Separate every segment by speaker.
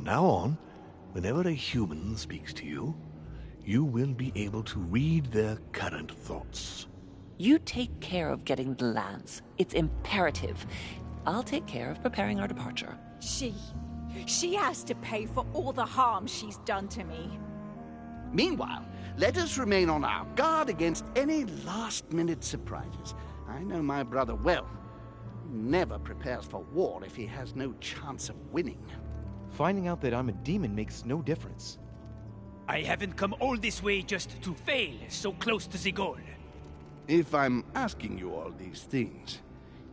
Speaker 1: From now on, whenever a human speaks to you, you will be able to read their current thoughts.
Speaker 2: You take care of getting the lands. It's imperative. I'll take care of preparing our departure.
Speaker 3: She has to pay for all the harm she's done to me.
Speaker 4: Meanwhile, let us remain on our guard against any last-minute surprises. I know my brother well. He never prepares for war if he has no chance of winning.
Speaker 5: Finding out that I'm a demon makes no difference.
Speaker 6: I haven't come all this way just to fail so close to the goal.
Speaker 4: If I'm asking you all these things,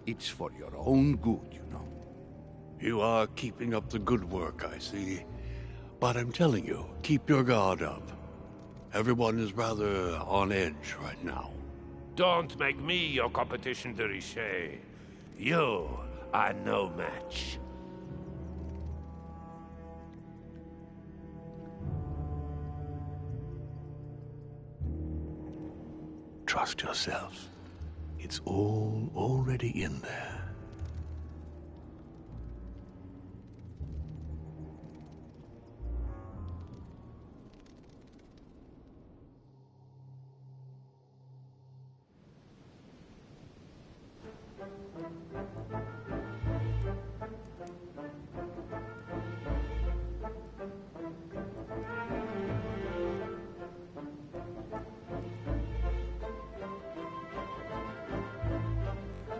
Speaker 4: it's for your own good, you know.
Speaker 1: You are keeping up the good work, I see. But I'm telling you, keep your guard up. Everyone is rather on edge right now.
Speaker 7: Don't make me your competition, de Richet. You are no match.
Speaker 1: Trust yourself. It's all already in there.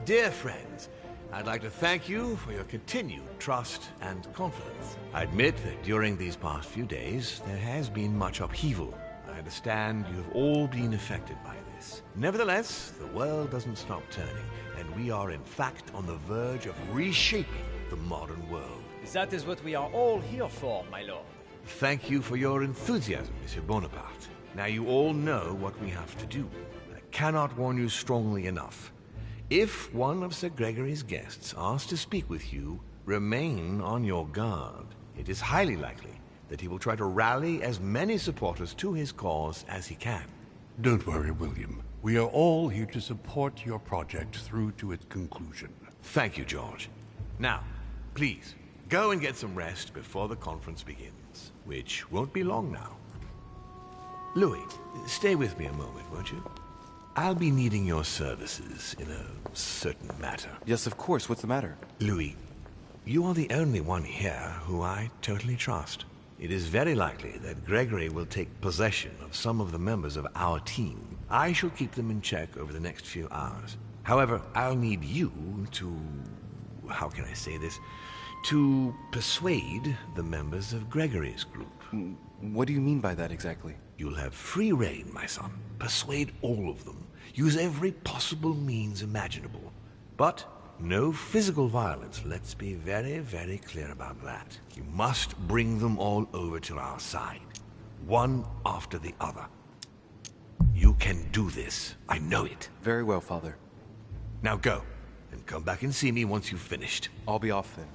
Speaker 8: Dear friends, I'd like to thank you for your continued trust and confidence. I admit that during these past few days, there has been much upheaval. I understand you have all been affected by this. Nevertheless, the world doesn't stop turning, and we are in fact on the verge of reshaping the modern world.
Speaker 9: That is what we are all here for, my lord.
Speaker 8: Thank you for your enthusiasm, Monsieur Bonaparte. Now you all know what we have to do. I cannot warn you strongly enough. If one of Sir Gregory's guests asks to speak with you, remain on your guard. It is highly likely that he will try to rally as many supporters to his cause as he can.
Speaker 1: Don't worry, William. We are all here to support your project through to its conclusion.
Speaker 8: Thank you, George. Now, please, go and get some rest before the conference begins, which won't be long now. Louis, stay with me a moment, won't you? I'll be needing your services in a certain matter.
Speaker 5: Yes, of course. What's the matter?
Speaker 8: Louis, you are the only one here who I totally trust. It is very likely that Gregory will take possession of some of the members of our team. I shall keep them in check over the next few hours. However, I'll need you to... how can I say this? To persuade the members of Gregory's group.
Speaker 5: What do you mean by that exactly?
Speaker 8: You'll have free rein, my son. Persuade all of them. Use every possible means imaginable. But no physical violence. Let's be very, very clear about that. You must bring them all over to our side. One after the other. You can do this. I know it.
Speaker 5: Very well, Father.
Speaker 8: Now go, and come back and see me once you've finished.
Speaker 5: I'll be off then.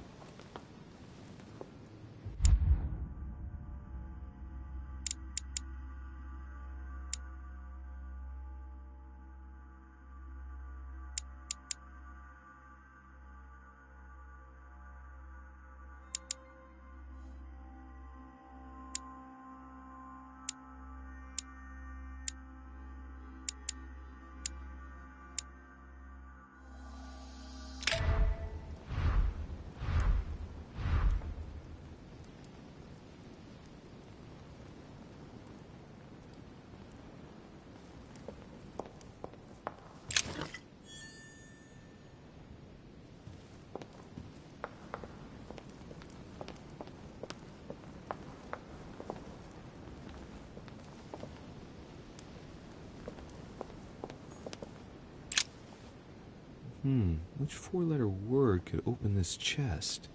Speaker 5: Which four-letter word could open this chest?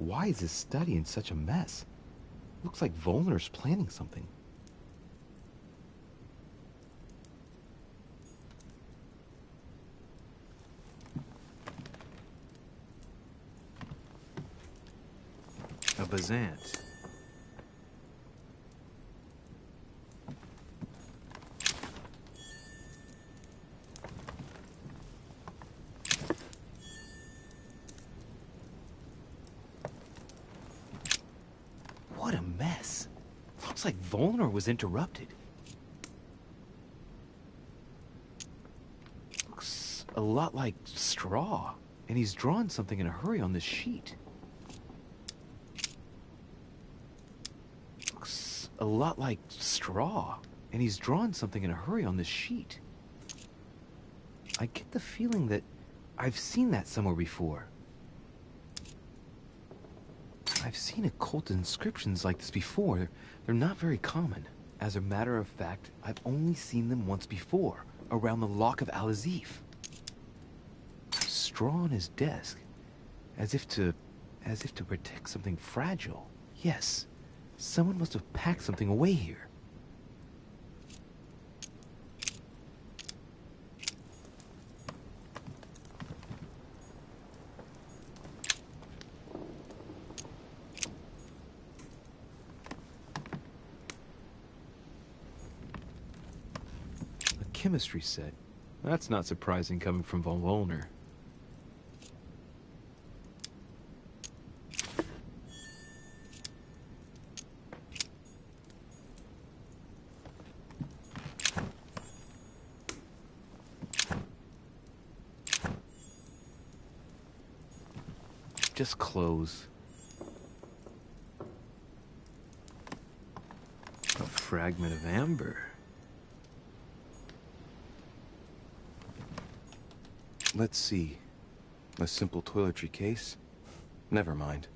Speaker 5: Why is this study in such a mess? Looks like Volner's planning something. A Bazant. What a mess. Looks like Volner was interrupted. Looks a lot like straw, and he's drawn something in a hurry on this sheet. Looks a lot like straw, and he's drawn something in a hurry on this sheet. I get the feeling that I've seen that somewhere before. I've seen occult inscriptions like this before. They're not very common. As a matter of fact, I've only seen them once before, around the lock of Al-Azif. Straw on his desk, as if to protect something fragile. Yes, someone must have packed something away here. Chemistry set. That's not surprising coming from von Volner. Just clothes. A fragment of amber. Let's see. A simple toiletry case? Never mind.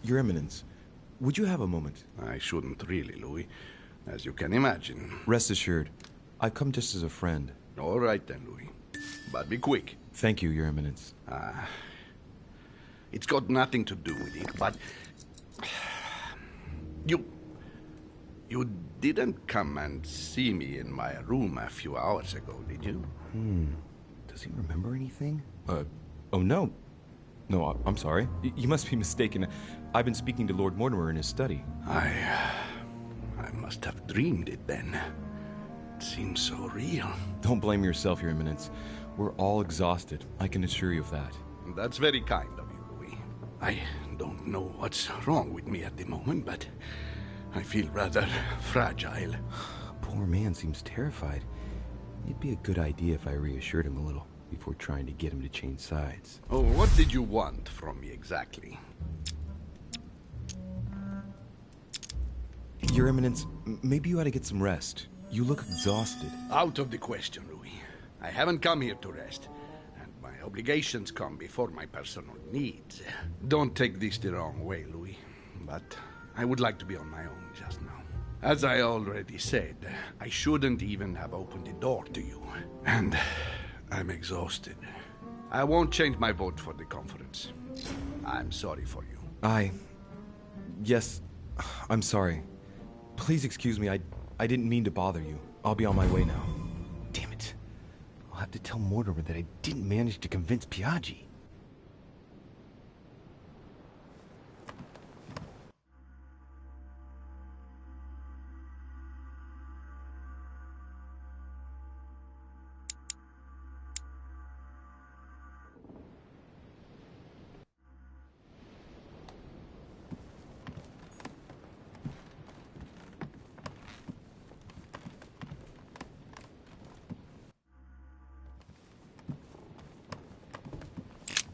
Speaker 5: Your Eminence, would you have a moment?
Speaker 4: I shouldn't really, Louis, as you can imagine.
Speaker 5: Rest assured, I've come just as a friend.
Speaker 4: All right then, Louis. But be quick.
Speaker 5: Thank you, Your Eminence.
Speaker 4: It's got nothing to do with it, but... You didn't come and see me in my room a few hours ago, did you?
Speaker 5: Does he remember anything? Oh no. No, I'm sorry. You must be mistaken. I've been speaking to Lord Mortimer in his study.
Speaker 4: I must have dreamed it then. It seems so real.
Speaker 5: Don't blame yourself, Your Eminence. We're all exhausted. I can assure you of that.
Speaker 4: That's very kind of you, Louis. I don't know what's wrong with me at the moment, but I feel rather fragile.
Speaker 5: Poor man seems terrified. It'd be a good idea if I reassured him a little before trying to get him to change sides.
Speaker 4: Oh, what did you want from me exactly?
Speaker 5: Your Eminence, maybe you ought to get some rest. You look exhausted.
Speaker 4: Out of the question, Louis. I haven't come here to rest, and my obligations come before my personal needs. Don't take this the wrong way, Louis, but I would like to be on my own just now. As I already said, I shouldn't even have opened the door to you, and I'm exhausted. I won't change my vote for the conference. I'm sorry for you.
Speaker 5: Yes, I'm sorry. Please excuse me, I didn't mean to bother you. I'll be on my way now. Damn it. I'll have to tell Mortimer that I didn't manage to convince Piaggi.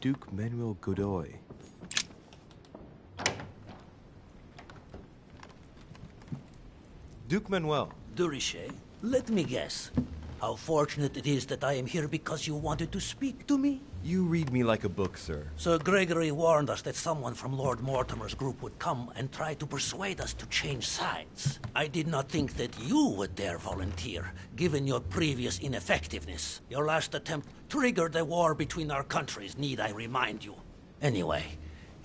Speaker 5: Duke Manuel Godoy. Duke Manuel.
Speaker 10: Durishe, let me guess. How fortunate it is that I am here because you wanted to speak to me?
Speaker 5: You read me like a book, sir.
Speaker 10: Sir Gregory warned us that someone from Lord Mortimer's group would come and try to persuade us to change sides. I did not think that you would dare volunteer, given your previous ineffectiveness. Your last attempt triggered a war between our countries, need I remind you. Anyway,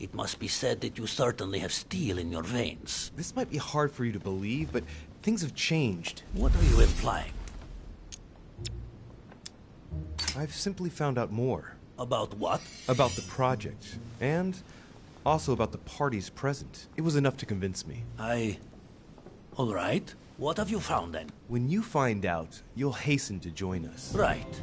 Speaker 10: it must be said that you certainly have steel in your veins.
Speaker 5: This might be hard for you to believe, but things have changed.
Speaker 10: What are you implying?
Speaker 5: I've simply found out more.
Speaker 10: About what?
Speaker 5: About the project, and also about the parties present. It was enough to convince me.
Speaker 10: All right. What have you found then?
Speaker 5: When you find out, you'll hasten to join us.
Speaker 10: Right.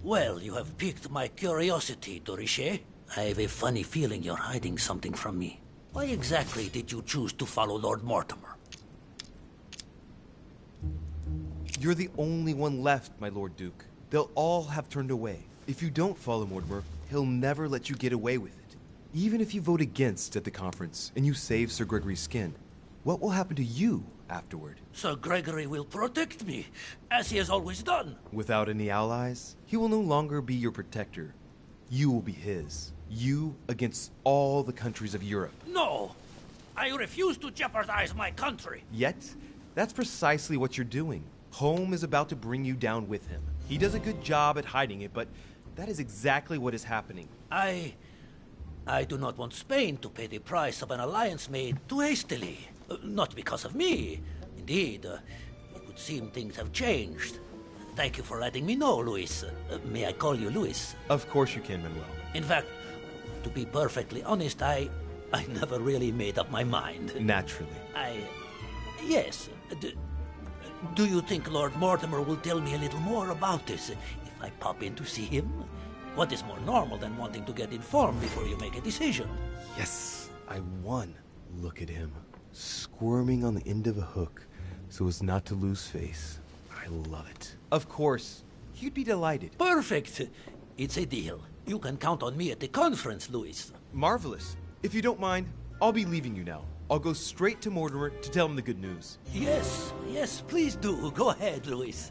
Speaker 10: Well, you have piqued my curiosity, Durishe. I have a funny feeling you're hiding something from me. Why exactly did you choose to follow Lord Mortimer?
Speaker 5: You're the only one left, my Lord Duke. They'll all have turned away. If you don't follow Mortimer, he'll never let you get away with it. Even if you vote against at the conference and you save Sir Gregory's skin, what will happen to you afterward?
Speaker 10: Sir Gregory will protect me, as he has always done.
Speaker 5: Without any allies, he will no longer be your protector. You will be his. You against all the countries of Europe.
Speaker 10: No! I refuse to jeopardize my country.
Speaker 5: Yet, that's precisely what you're doing. Home is about to bring you down with him. He does a good job at hiding it, but that is exactly what is happening.
Speaker 10: I do not want Spain to pay the price of an alliance made too hastily. Not because of me. Indeed, it would seem things have changed. Thank you for letting me know, Luis. May I call you Luis?
Speaker 5: Of course you can, Manuel.
Speaker 10: In fact, to be perfectly honest, I never really made up my mind.
Speaker 5: Naturally.
Speaker 10: Yes. Do you think Lord Mortimer will tell me a little more about this if I pop in to see him? What is more normal than wanting to get informed before you make a decision?
Speaker 5: Yes, I won. Look at him, squirming on the end of a hook so as not to lose face. I love it. Of course, he'd be delighted.
Speaker 10: Perfect. It's a deal. You can count on me at the conference, Luis.
Speaker 5: Marvelous. If you don't mind, I'll be leaving you now. I'll go straight to Mortimer to tell him the good news.
Speaker 10: Yes, please do. Go ahead, Luis.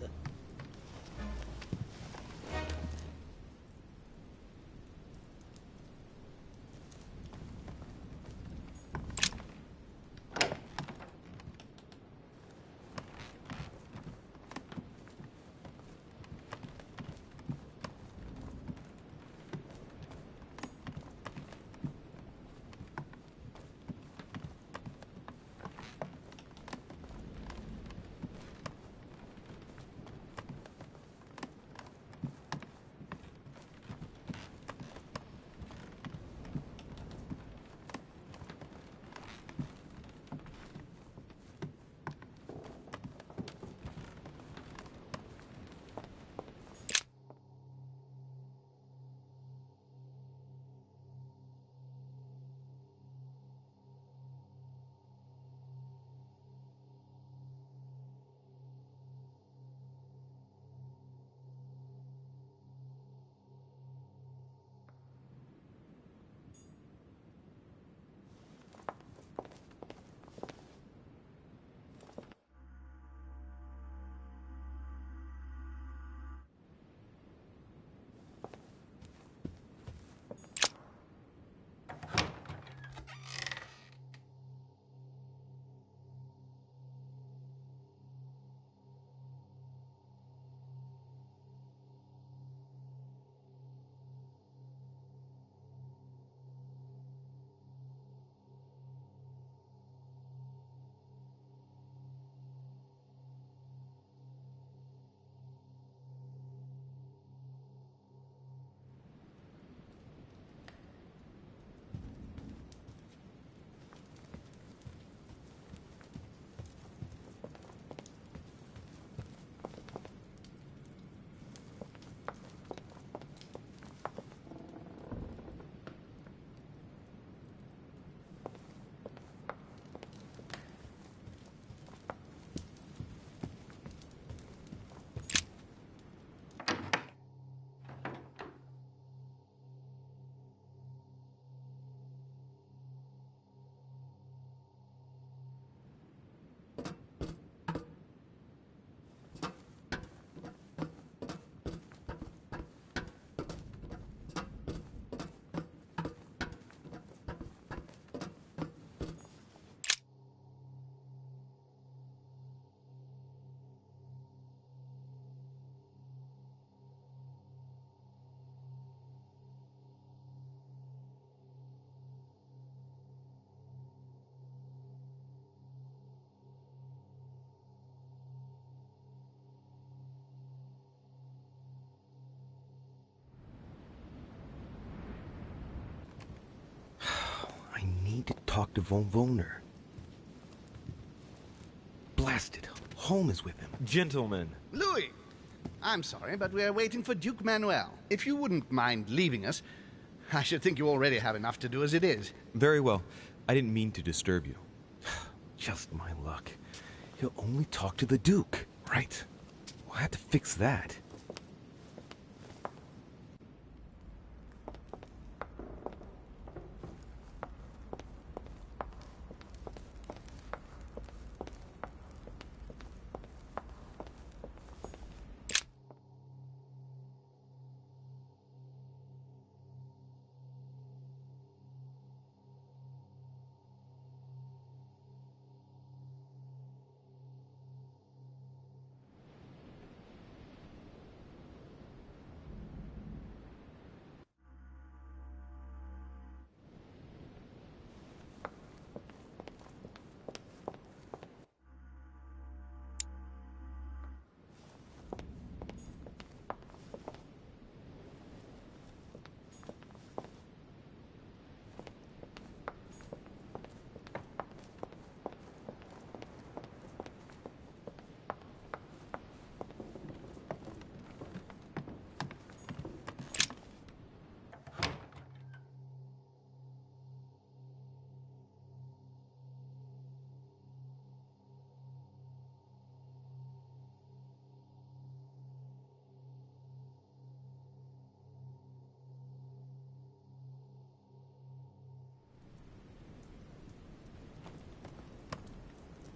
Speaker 5: talk to von Wollner. Blast it. Holm is with him.
Speaker 11: Gentlemen.
Speaker 4: Louis! I'm sorry, but we're waiting for Duke Manuel. If you wouldn't mind leaving us, I should think you already have enough to do as it is.
Speaker 5: Very well. I didn't mean to disturb you. Just my luck. He'll only talk to the Duke. Right. We'll have to fix that.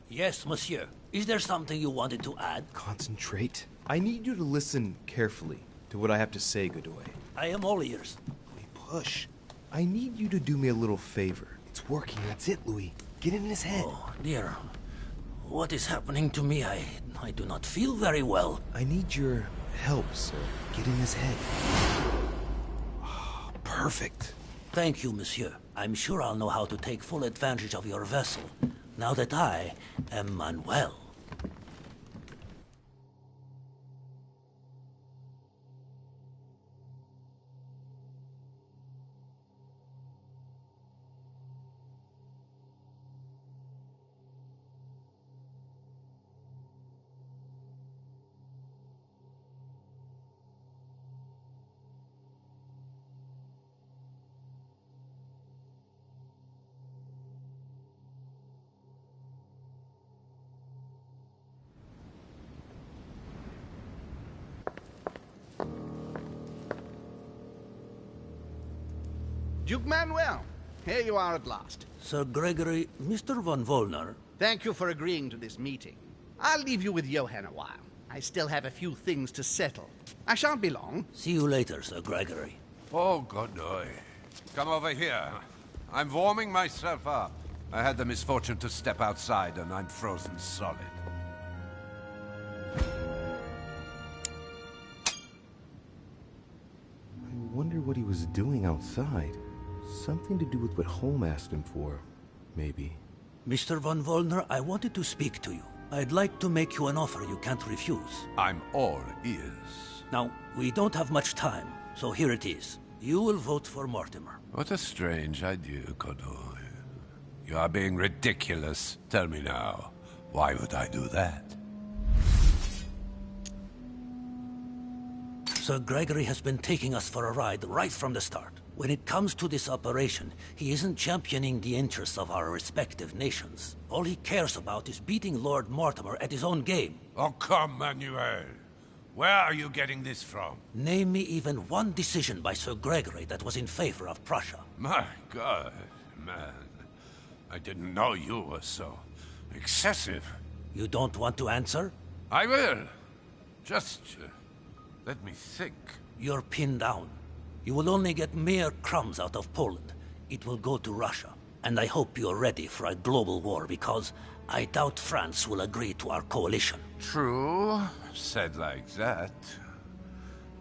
Speaker 10: Yes, monsieur. Is there something you wanted to add?
Speaker 5: Concentrate. I need you to listen carefully to what I have to say, Godoy.
Speaker 10: I am all ears.
Speaker 5: Louis, push. I need you to do me a little favor. It's working, that's it, Louis. Get in his head.
Speaker 10: Oh, dear. What is happening to me? I do not feel very well.
Speaker 5: I need your help, sir. Get in his head. Oh, perfect.
Speaker 10: Thank you, monsieur. I'm sure I'll know how to take full advantage of your vessel, now that I am Manuel.
Speaker 4: Duke Manuel, here you are at last.
Speaker 10: Sir Gregory, Mr. von Wollner.
Speaker 4: Thank you for agreeing to this meeting. I'll leave you with Johann a while. I still have a few things to settle. I shan't be long.
Speaker 10: See you later, Sir Gregory.
Speaker 7: Oh, Godoy. Come over here. I'm warming myself up. I had the misfortune to step outside and I'm frozen solid.
Speaker 5: I wonder what he was doing outside. Something to do with what Holm asked him for, maybe.
Speaker 10: Mr. von Wollner, I wanted to speak to you. I'd like to make you an offer you can't refuse.
Speaker 7: I'm all ears.
Speaker 10: Now, we don't have much time, so here it is. You will vote for Mortimer.
Speaker 7: What a strange idea, Godoy. You are being ridiculous. Tell me now, why would I do that?
Speaker 10: Sir Gregory has been taking us for a ride right from the start. When it comes to this operation, he isn't championing the interests of our respective nations. All he cares about is beating Lord Mortimer at his own game.
Speaker 7: Oh, come, Manuel. Where are you getting this from?
Speaker 10: Name me even one decision by Sir Gregory that was in favor of Prussia.
Speaker 7: My God, man. I didn't know you were so excessive.
Speaker 10: You don't want to answer?
Speaker 7: I will. Just let me think.
Speaker 10: You're pinned down. You will only get mere crumbs out of Poland. It will go to Russia. And I hope you're ready for a global war, because I doubt France will agree to our coalition.
Speaker 7: True. Said like that.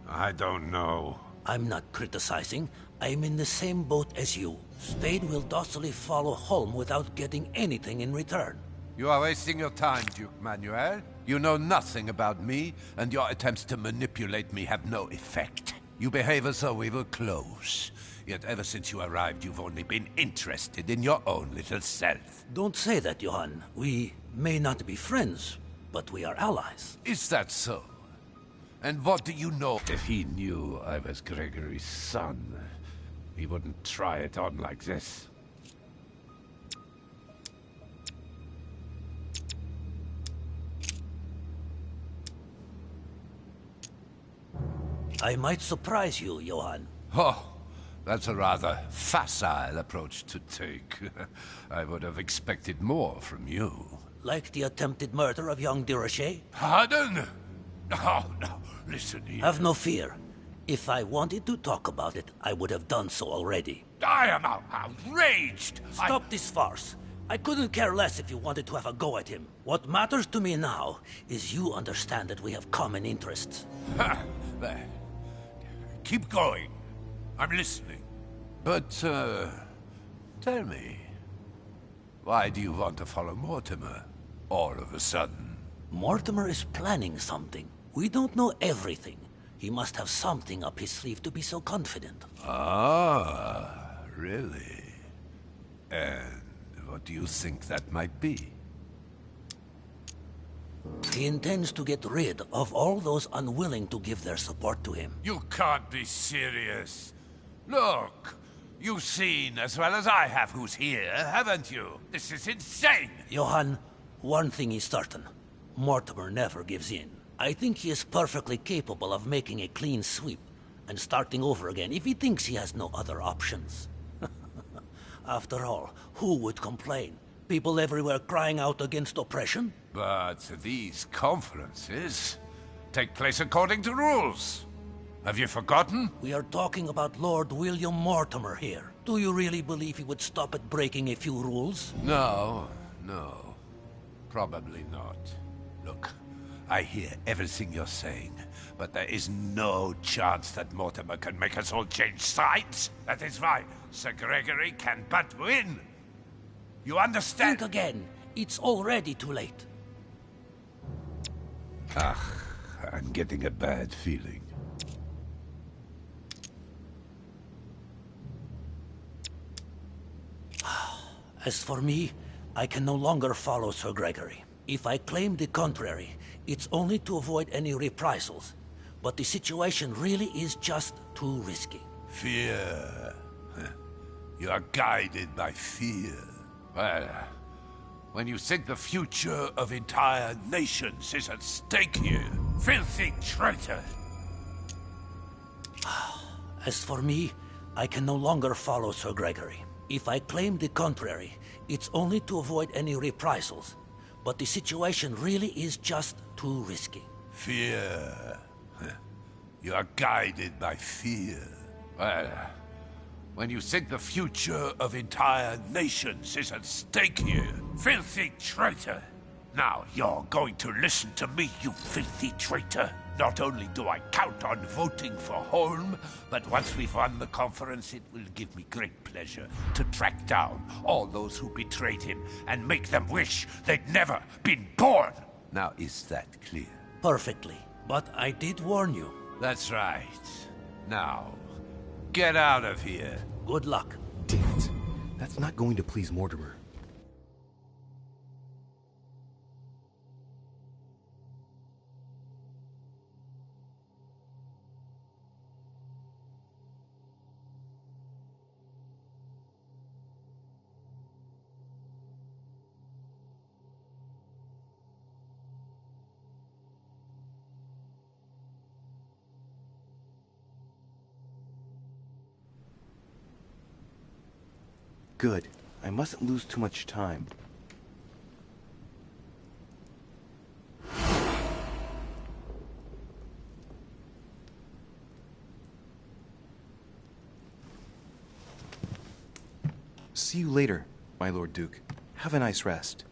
Speaker 7: I don't know.
Speaker 10: I'm not criticizing. I'm in the same boat as you. Spain will docilely follow Holm without getting anything in return.
Speaker 7: You are wasting your time, Duke Manuel. You know nothing about me, and your attempts to manipulate me have no effect. You behave as though we were close. Yet ever since you arrived, you've only been interested in your own little self.
Speaker 10: Don't say that, Johann. We may not be friends, but we are allies.
Speaker 7: Is that so? And what do you know? If he knew I was Gregory's son, he wouldn't try it on like this.
Speaker 10: I might surprise you, Johann.
Speaker 7: Oh, that's a rather facile approach to take. I would have expected more from you.
Speaker 10: Like the attempted murder of young Durocher?
Speaker 7: Pardon? Oh, no, listen here.
Speaker 10: Have no fear. If I wanted to talk about it, I would have done so already.
Speaker 7: I am outraged!
Speaker 10: Stop this farce. I couldn't care less if you wanted to have a go at him. What matters to me now is you understand that we have common interests.
Speaker 7: There. Keep going. I'm listening. But, tell me, why do you want to follow Mortimer all of a sudden?
Speaker 10: Mortimer is planning something. We don't know everything. He must have something up his sleeve to be so confident.
Speaker 7: Ah, really? And what do you think that might be?
Speaker 10: He intends to get rid of all those unwilling to give their support to him.
Speaker 7: You can't be serious. Look, you've seen as well as I have who's here, haven't you? This is insane!
Speaker 10: Johann, one thing is certain. Mortimer never gives in. I think he is perfectly capable of making a clean sweep and starting over again if he thinks he has no other options. After all, who would complain? People everywhere crying out against oppression?
Speaker 7: But these conferences take place according to rules. Have you forgotten?
Speaker 10: We are talking about Lord William Mortimer here. Do you really believe he would stop at breaking a few rules?
Speaker 7: No. Probably not. Look, I hear everything you're saying, but there is no chance that Mortimer can make us all change sides. That is why Sir Gregory can but win. You understand?
Speaker 10: Think again. It's already too late.
Speaker 7: I'm getting a bad feeling.
Speaker 10: As for me, I can no longer follow Sir Gregory. If I claim the contrary, it's only to avoid any reprisals. But the situation really is just too risky.
Speaker 7: Fear. You are guided by fear. Well, when you think the future of entire nations is at stake here, filthy traitor!
Speaker 10: As for me, I can no longer follow Sir Gregory. If I claim the contrary, it's only to avoid any reprisals. But the situation really is just too risky.
Speaker 7: Fear. You are guided by fear. Well, when you think the future of entire nations is at stake here, filthy traitor! Now you're going to listen to me, you filthy traitor! Not only do I count on voting for Holm, but once we've won the conference, it will give me great pleasure to track down all those who betrayed him and make them wish they'd never been born! Now, is that clear?
Speaker 10: Perfectly. But I did warn you.
Speaker 7: That's right. Now, get out of here.
Speaker 10: Good luck.
Speaker 5: Damn it. That's not going to please Mortimer. Good. I mustn't lose too much time. See you later, my Lord Duke. Have a nice rest.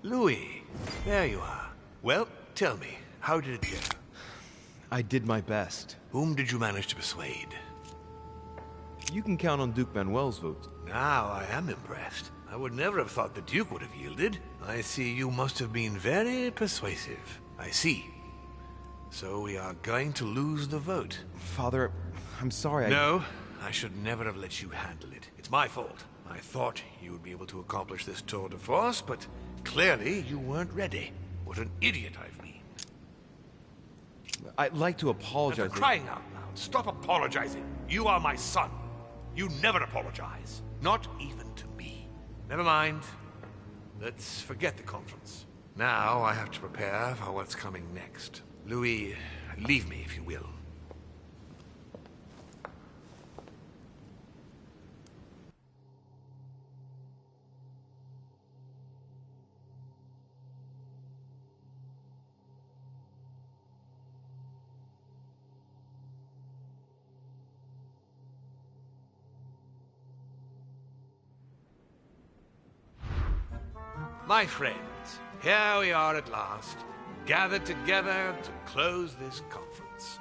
Speaker 8: Louis, there you are. Well, tell me, how did it go?
Speaker 5: I did my best.
Speaker 8: Whom did you manage to persuade?
Speaker 5: You can count on Duke Manuel's vote.
Speaker 8: Now I am impressed. I would never have thought the Duke would have yielded. I see you must have been very persuasive. I see. So we are going to lose the vote.
Speaker 5: Father, I'm sorry.
Speaker 8: No, I should never have let you handle it. It's my fault. I thought you would be able to accomplish this tour de force, but clearly you weren't ready. What an idiot I've been.
Speaker 5: I'd like to apologize.
Speaker 7: And for crying out loud, stop apologizing. You are my son. You never apologize.
Speaker 8: Not even to me. Never mind. Let's forget the conference. Now I have to prepare for what's coming next. Louis, leave me if you will. My friends, here we are at last, gathered together to close this conference.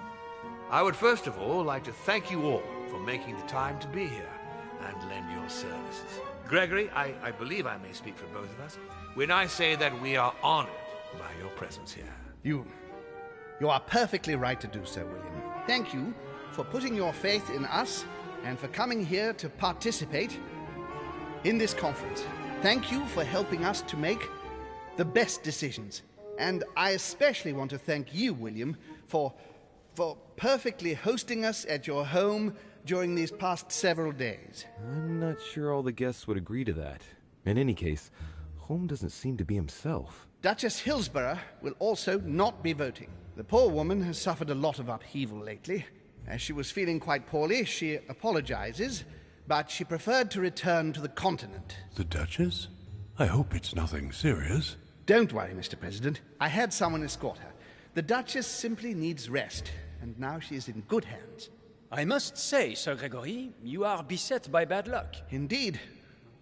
Speaker 8: I would first of all like to thank you all for making the time to be here and lend your services. Gregory, I believe I may speak for both of us when I say that we are honored by your presence here.
Speaker 4: You are perfectly right to do so, William. Thank you for putting your faith in us and for coming here to participate in this conference. Thank you for helping us to make the best decisions. And I especially want to thank you, William, for perfectly hosting us at your home during these past several days.
Speaker 5: I'm not sure all the guests would agree to that. In any case, Holmes doesn't seem to be himself.
Speaker 4: Duchess Hillsborough will also not be voting. The poor woman has suffered a lot of upheaval lately. As she was feeling quite poorly, she apologizes, but she preferred to return to the continent.
Speaker 1: The Duchess? I hope it's nothing serious.
Speaker 4: Don't worry, Mr. President. I had someone escort her. The Duchess simply needs rest, and now she is in good hands.
Speaker 9: I must say, Sir Gregory, you are beset by bad luck.
Speaker 4: Indeed.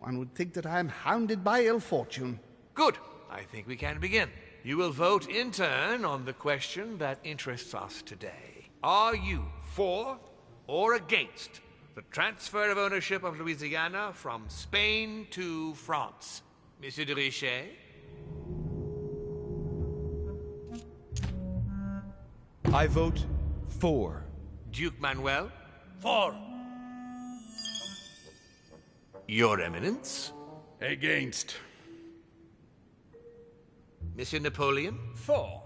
Speaker 4: One would think that I am hounded by ill fortune.
Speaker 8: Good. I think we can begin. You will vote in turn on the question that interests us today. Are you for or against the transfer of ownership of Louisiana from Spain to France? Monsieur de Richet?
Speaker 5: I vote for.
Speaker 8: Duke Manuel?
Speaker 10: For.
Speaker 8: Your Eminence?
Speaker 1: Against.
Speaker 8: Monsieur Napoleon?
Speaker 9: For.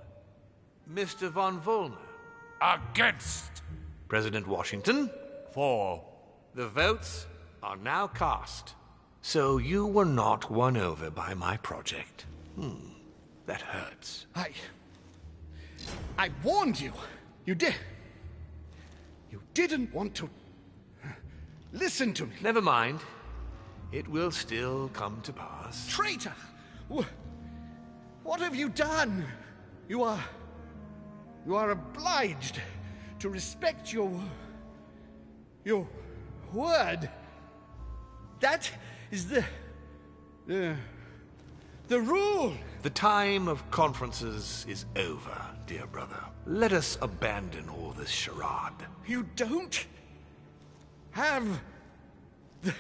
Speaker 8: Mr. von Volner?
Speaker 7: Against.
Speaker 8: President Washington?
Speaker 7: For.
Speaker 8: The votes are now cast. So you were not won over by my project. That hurts.
Speaker 4: I warned you. You didn't want to listen to me.
Speaker 8: Never mind. It will still come to pass.
Speaker 4: Traitor! What have you done? You are obliged to respect your word. That is the rule.
Speaker 8: The time of conferences is over, dear brother. Let us abandon all this charade.
Speaker 4: You don't have the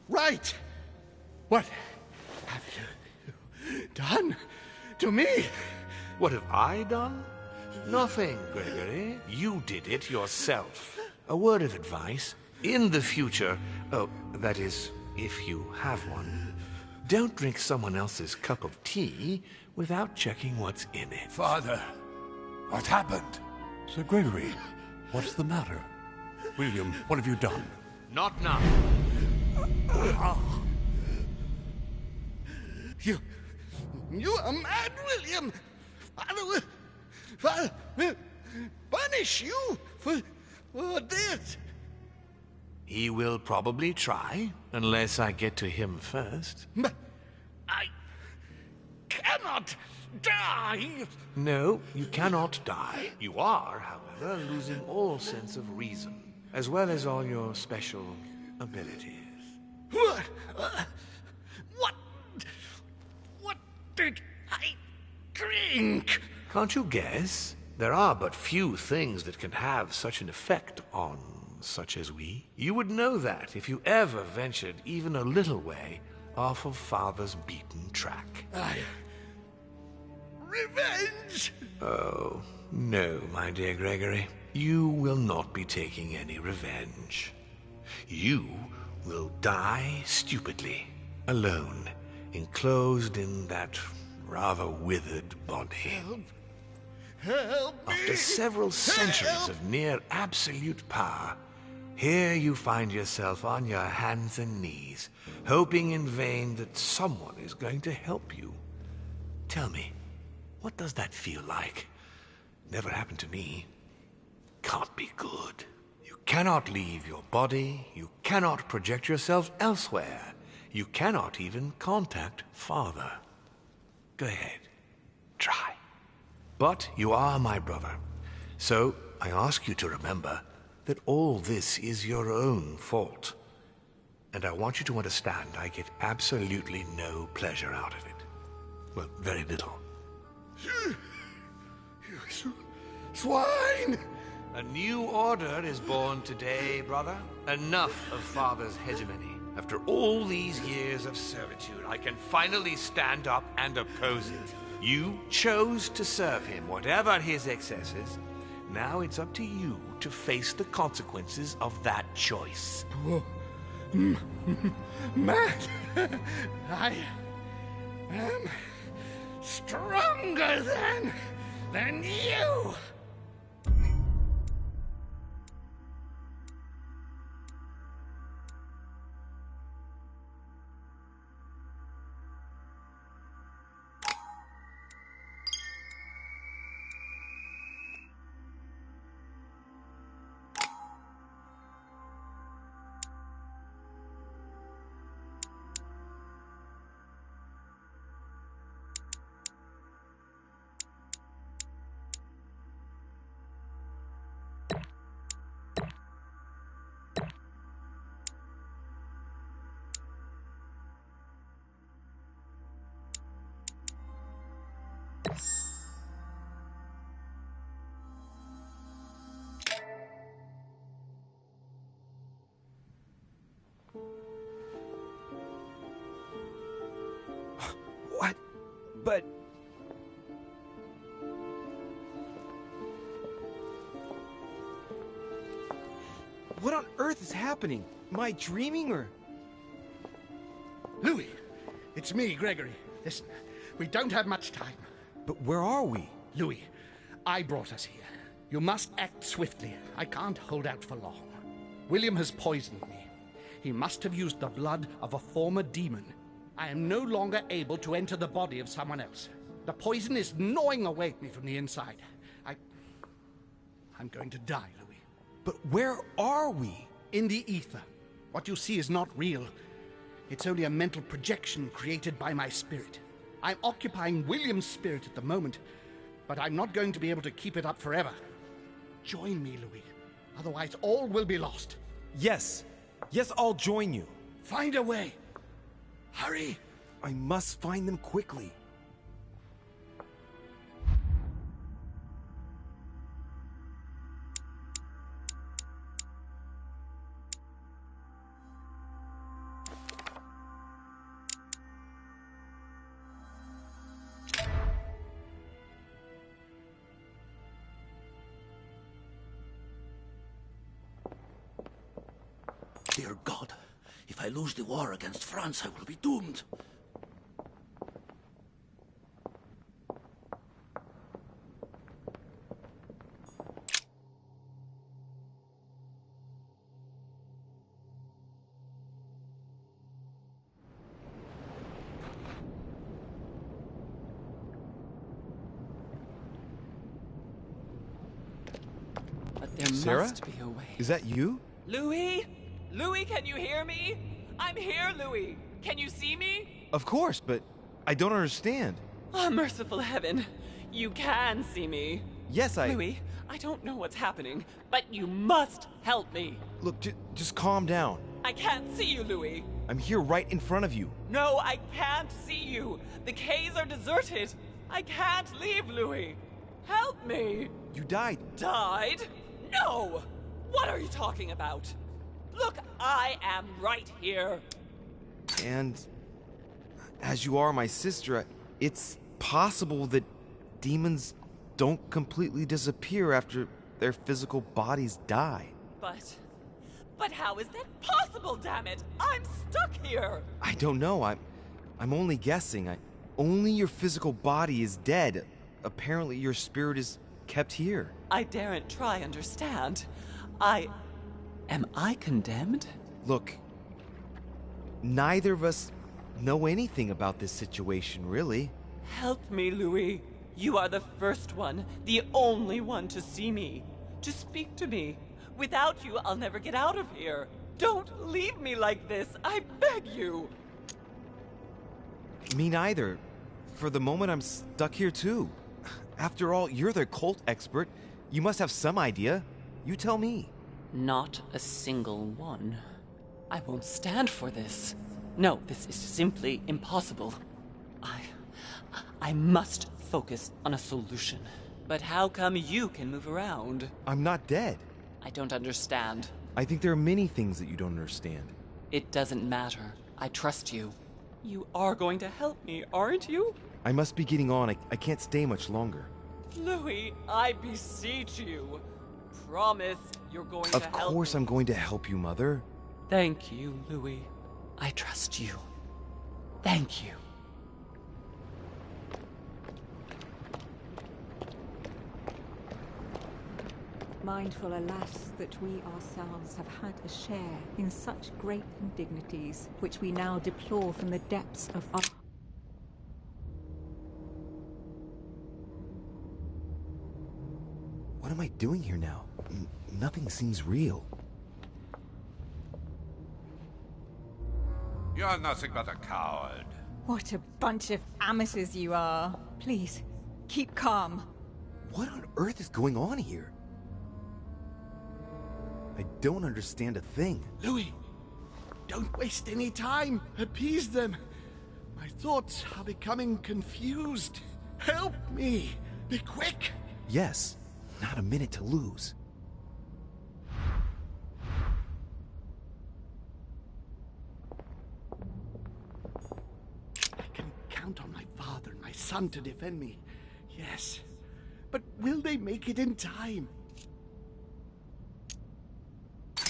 Speaker 4: right. What have you done to me?
Speaker 8: What have I done? Nothing, Gregory. You did it yourself. A word of advice. In the future, that is, if you have one, don't drink someone else's cup of tea without checking what's in it.
Speaker 7: Father, what happened?
Speaker 1: Sir Gregory, what's the matter? William, what have you done?
Speaker 8: Not now.
Speaker 4: You are mad, William. Father will punish you for this.
Speaker 8: He will probably try, unless I get to him first.
Speaker 4: But I cannot die.
Speaker 8: No, you cannot die. You are, however, losing all sense of reason, as well as all your special abilities.
Speaker 4: What
Speaker 8: Can't you guess? There are but few things that can have such an effect on such as we. You would know that if you ever ventured even a little way off of Father's beaten track.
Speaker 7: Revenge!
Speaker 8: Oh, no, my dear Gregory. You will not be taking any revenge. You will die stupidly, alone, enclosed in that rather withered body.
Speaker 7: Help me!
Speaker 8: After several centuries of near absolute power, here you find yourself on your hands and knees, hoping in vain that someone is going to help you. Tell me, what does that feel like? Never happened to me. Can't be good. You cannot leave your body, you cannot project yourself elsewhere, you cannot even contact Father. Go ahead, try. But you are my brother, so I ask you to remember that all this is your own fault. And I want you to understand I get absolutely no pleasure out of it. Well, very little.
Speaker 7: You swine!
Speaker 8: A new order is born today, brother. Enough of Father's hegemony. After all these years of servitude, I can finally stand up and oppose it. You chose to serve him, whatever his excesses. Now it's up to you to face the consequences of that choice.
Speaker 4: Matt, I am stronger than you.
Speaker 5: What? But... What on earth is happening? Am I dreaming or...
Speaker 4: Louis, it's me, Gregory. Listen, we don't have much time.
Speaker 5: But where are we?
Speaker 4: Louis, I brought us here. You must act swiftly. I can't hold out for long. William has poisoned me. He must have used the blood of a former demon. I am no longer able to enter the body of someone else. The poison is gnawing away at me from the inside. I'm going to die, Louis.
Speaker 5: But where are we?
Speaker 4: In the ether. What you see is not real. It's only a mental projection created by my spirit. I'm occupying William's spirit at the moment, but I'm not going to be able to keep it up forever. Join me, Louis. Otherwise, all will be lost.
Speaker 5: Yes. Yes, I'll join you.
Speaker 4: Find a way. Hurry.
Speaker 5: I must find them quickly.
Speaker 10: Dear God, if I lose the war against France, I will be doomed.
Speaker 11: But there
Speaker 5: Sarah?
Speaker 11: must be a way.
Speaker 5: Is that you?
Speaker 11: Louis? Louis, can you hear me? I'm here, Louis. Can you see me?
Speaker 5: Of course, but I don't understand.
Speaker 11: Oh, merciful heaven. You can see me.
Speaker 5: Yes,
Speaker 11: Louis, I don't know what's happening, but you must help me.
Speaker 5: Look, just calm down.
Speaker 11: I can't see you, Louis.
Speaker 5: I'm here right in front of you.
Speaker 11: No, I can't see you. The Ks are deserted. I can't leave, Louis. Help me!
Speaker 5: You died.
Speaker 11: Died? No! What are you talking about? Look, I am right here.
Speaker 5: And as you are my sister, it's possible that demons don't completely disappear after their physical bodies die.
Speaker 11: But how is that possible, damn it? I'm stuck here!
Speaker 5: I don't know. I'm only guessing. Only your physical body is dead. Apparently your spirit is kept here.
Speaker 11: I daren't try understand. Am I condemned?
Speaker 5: Look, neither of us know anything about this situation, really.
Speaker 11: Help me, Louis. You are the first one, the only one to see me, to speak to me. Without you, I'll never get out of here. Don't leave me like this, I beg you.
Speaker 5: Me neither. For the moment, I'm stuck here too. After all, you're the cult expert. You must have some idea. You tell me.
Speaker 11: Not a single one. I won't stand for this. No, this is simply impossible. I must focus on a solution. But how come you can move around?
Speaker 5: I'm not dead.
Speaker 11: I don't understand.
Speaker 5: I think there are many things that you don't understand.
Speaker 11: It doesn't matter. I trust you. You are going to help me, aren't you?
Speaker 5: I must be getting on. I can't stay much longer.
Speaker 11: Louis, I beseech you. Promise you're going to help me.
Speaker 5: Of course I'm going to help you, Mother.
Speaker 11: Thank you, Louis. I trust you. Thank you.
Speaker 3: Mindful, alas, that we ourselves have had a share in such great indignities, which we now deplore from the depths of our...
Speaker 5: What am I doing here now? Nothing seems real.
Speaker 7: You're nothing but a coward.
Speaker 3: What a bunch of amateurs you are. Please, keep calm.
Speaker 5: What on earth is going on here? I don't understand a thing.
Speaker 4: Louis, don't waste any time. Appease them. My thoughts are becoming confused. Help me. Be quick.
Speaker 5: Yes, not a minute to lose.
Speaker 4: I can count on my father and my son to defend me. Yes. But will they make it in time?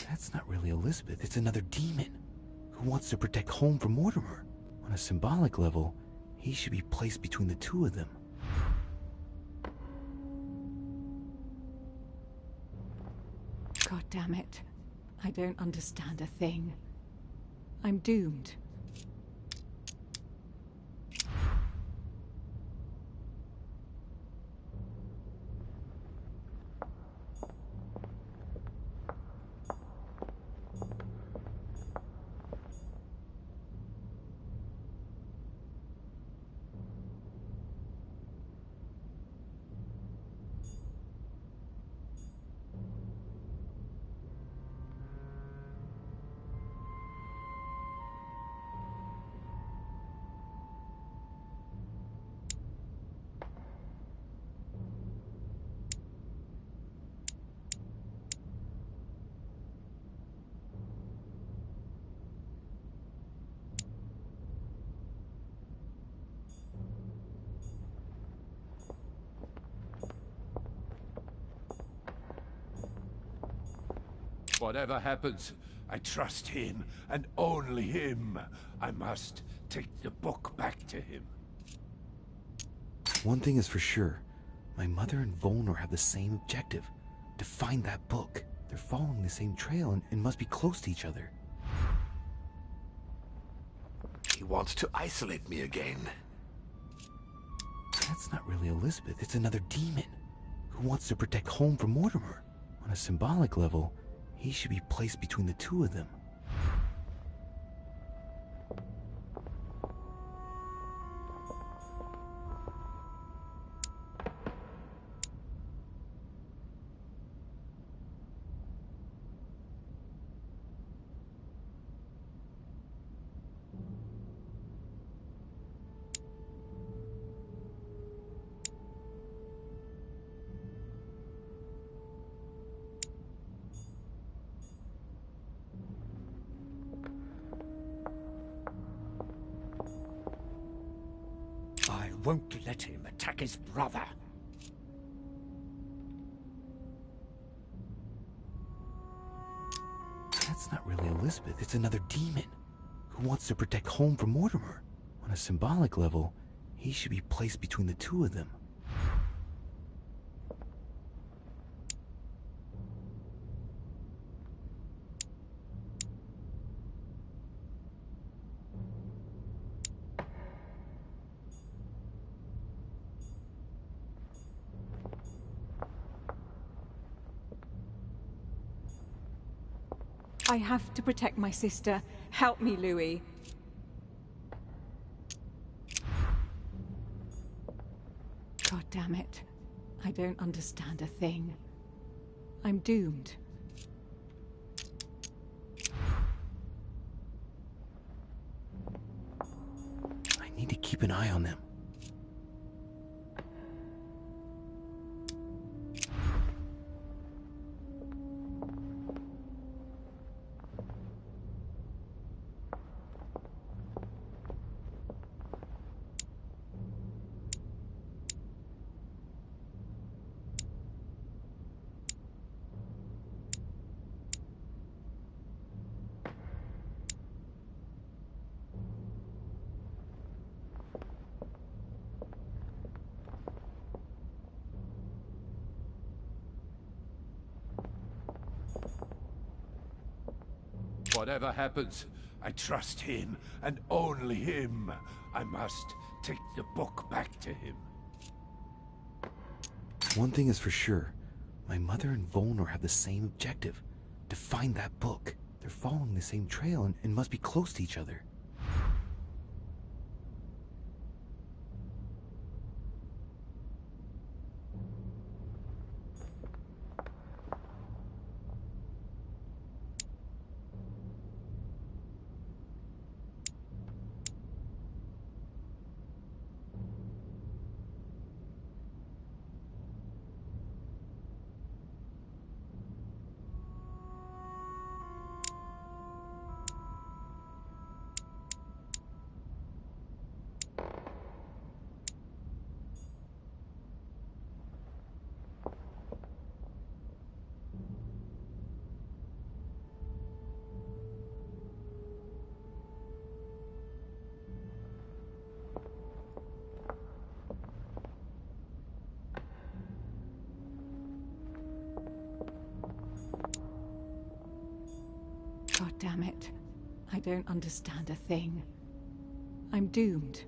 Speaker 5: That's not really Elizabeth. It's another demon who wants to protect home from Mortimer. On a symbolic level, he should be placed between the two of them.
Speaker 3: God damn it. I don't understand a thing. I'm doomed.
Speaker 7: Whatever happens, I trust him, and only him. I must take the book back to him.
Speaker 5: One thing is for sure. My mother and Volnor have the same objective. To find that book. They're following the same trail and must be close to each other.
Speaker 8: He wants to isolate me again.
Speaker 5: That's not really Elizabeth. It's another demon who wants to protect home from Mortimer. On a symbolic level, he should be placed between the two of them.
Speaker 6: won't let him attack his brother.
Speaker 5: That's not really Elizabeth, it's another demon who wants to protect home from Mortimer. On a symbolic level, he should be placed between the two of them.
Speaker 3: I have to protect my sister. Help me, Louis. God damn it. I don't understand a thing. I'm doomed.
Speaker 5: I need to keep an eye on them.
Speaker 7: Whatever happens, I trust him, and only him. I must take the book back to him.
Speaker 5: One thing is for sure. My mother and Volnor have the same objective. To find that book. They're following the same trail and must be close to each other.
Speaker 3: God damn it. I don't understand a thing. I'm doomed.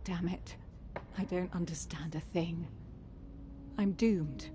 Speaker 3: Damn it. I don't understand a thing. I'm doomed.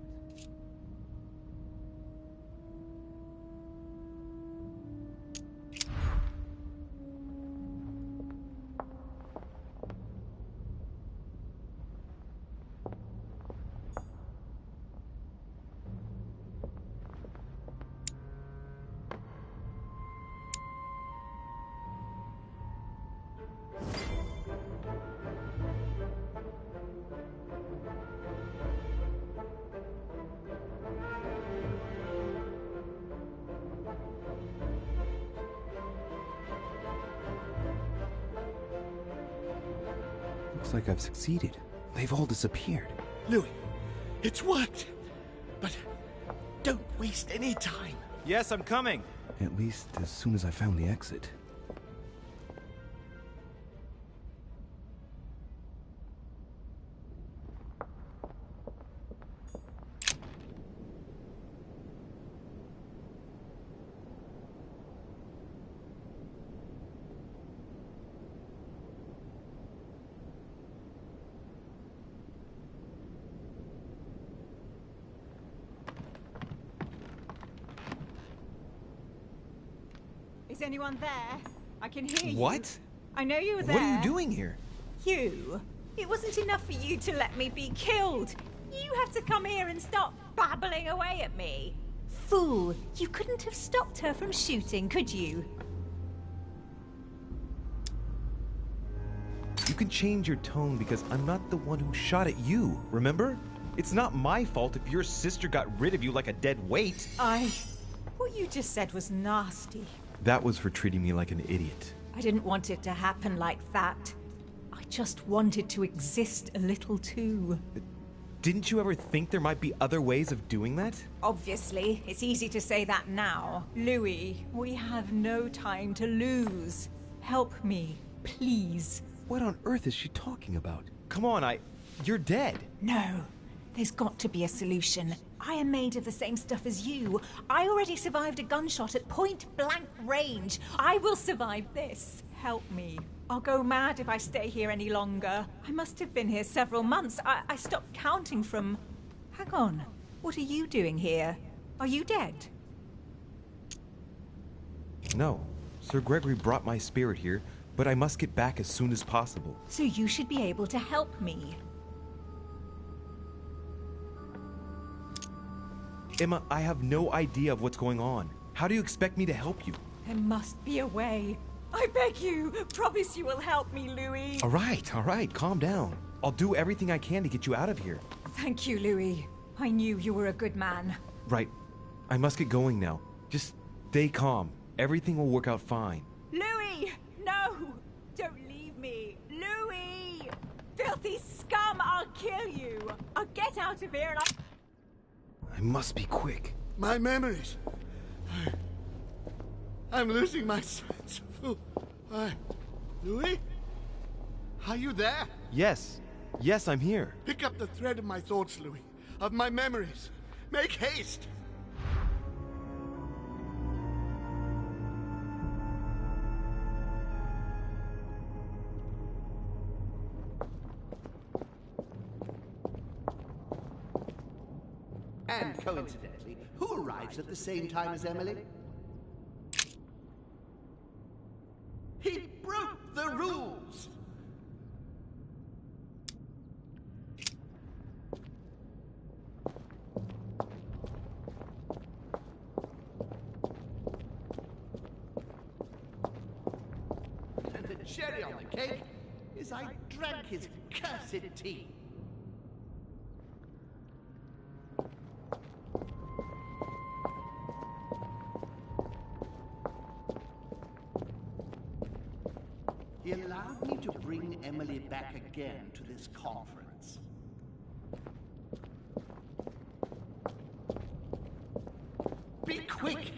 Speaker 5: Looks like I've succeeded. They've all disappeared.
Speaker 4: Louis, it's worked. But don't waste any time.
Speaker 5: Yes, I'm coming. At least as soon as I found the exit.
Speaker 3: Is anyone there? I can hear you.
Speaker 5: What?
Speaker 3: I know you were there.
Speaker 5: What are you doing here?
Speaker 12: You? It wasn't enough for you to let me be killed. You had to come here and start babbling away at me. Fool, you couldn't have stopped her from shooting, could you?
Speaker 5: You can change your tone because I'm not the one who shot at you, remember? It's not my fault if your sister got rid of you like a dead weight.
Speaker 12: What you just said was nasty.
Speaker 5: That was for treating me like an idiot.
Speaker 12: I didn't want it to happen like that. I just wanted to exist a little too.
Speaker 5: Didn't you ever think there might be other ways of doing that?
Speaker 12: Obviously, it's easy to say that now.
Speaker 3: Louis, we have no time to lose. Help me, please.
Speaker 5: What on earth is she talking about? Come on, you're dead.
Speaker 12: No, there's got to be a solution. I am made of the same stuff as you. I already survived a gunshot at point-blank range. I will survive this.
Speaker 3: Help me. I'll go mad if I stay here any longer. I must have been here several months. I stopped counting from... Hang on. What are you doing here? Are you dead?
Speaker 5: No. Sir Gregory brought my spirit here, but I must get back as soon as possible.
Speaker 12: So you should be able to help me.
Speaker 5: Emma, I have no idea of what's going on. How do you expect me to help you?
Speaker 3: There must be a way. I beg you, promise you will help me, Louis.
Speaker 5: All right, calm down. I'll do everything I can to get you out of here.
Speaker 3: Thank you, Louis. I knew you were a good man.
Speaker 5: Right. I must get going now. Just stay calm. Everything will work out fine.
Speaker 3: Louis! No! Don't leave me! Louis! Filthy scum, I'll kill you! I'll get out of here and
Speaker 5: I must be quick.
Speaker 4: My memories. I'm losing my sense of who... Louis? Are you there?
Speaker 5: Yes, I'm here.
Speaker 4: Pick up the thread of my thoughts, Louis. Of my memories. Make haste!
Speaker 13: And coincidentally, who arrives at the same time as Emily? He broke the rules! And the cherry on the cake is I drank his cursed tea. He allowed me to bring Emily back again to this conference. Be quick!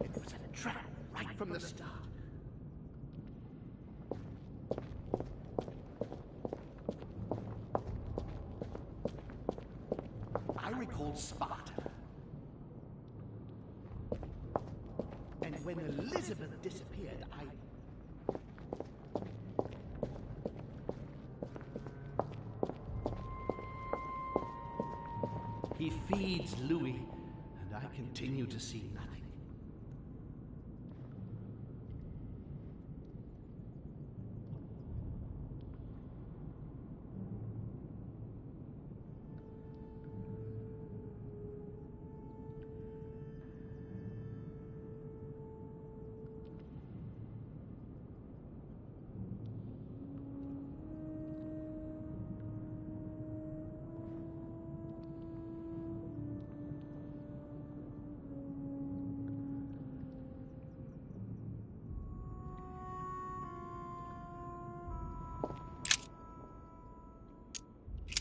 Speaker 13: It was a trap right from the start. I recalled Sparta. when Elizabeth disappeared, He feeds Louis, and I continue to see nothing.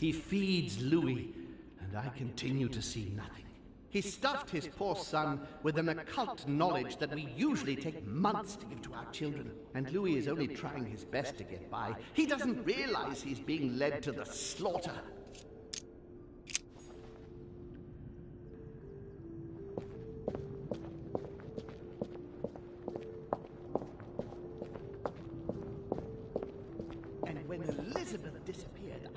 Speaker 13: He feeds Louis, and I continue to see nothing. He stuffed his poor son with an occult knowledge that we usually take months to give to our children, and Louis is only trying his best to get by. He doesn't realize he's being led to the slaughter. And when Elizabeth disappeared,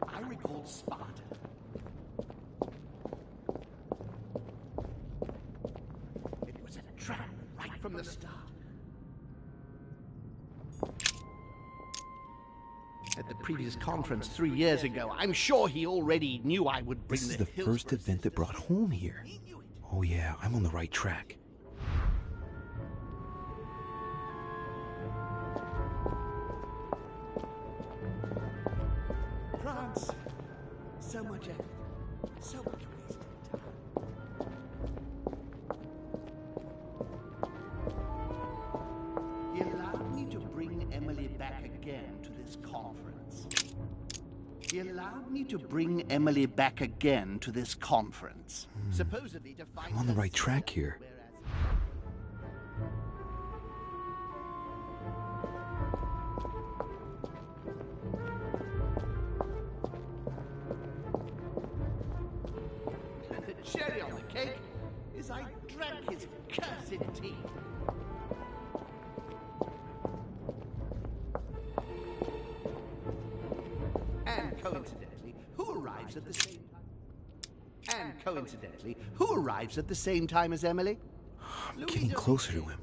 Speaker 13: I recalled Sparta. It was a trap right from the start. At the previous conference 3 years ago, I'm sure he already knew I would bring
Speaker 5: This is the first event that brought home here. Oh yeah, I'm on the right track.
Speaker 13: France, so much effort, so much wasted time. He allowed me to bring Emily back again to this conference. Supposedly to find
Speaker 5: I'm on the right track here.
Speaker 13: The cherry on the cake is I drank his cursed tea. And coincidentally, who arrives at the same time as Emily?
Speaker 5: I'm getting closer to him.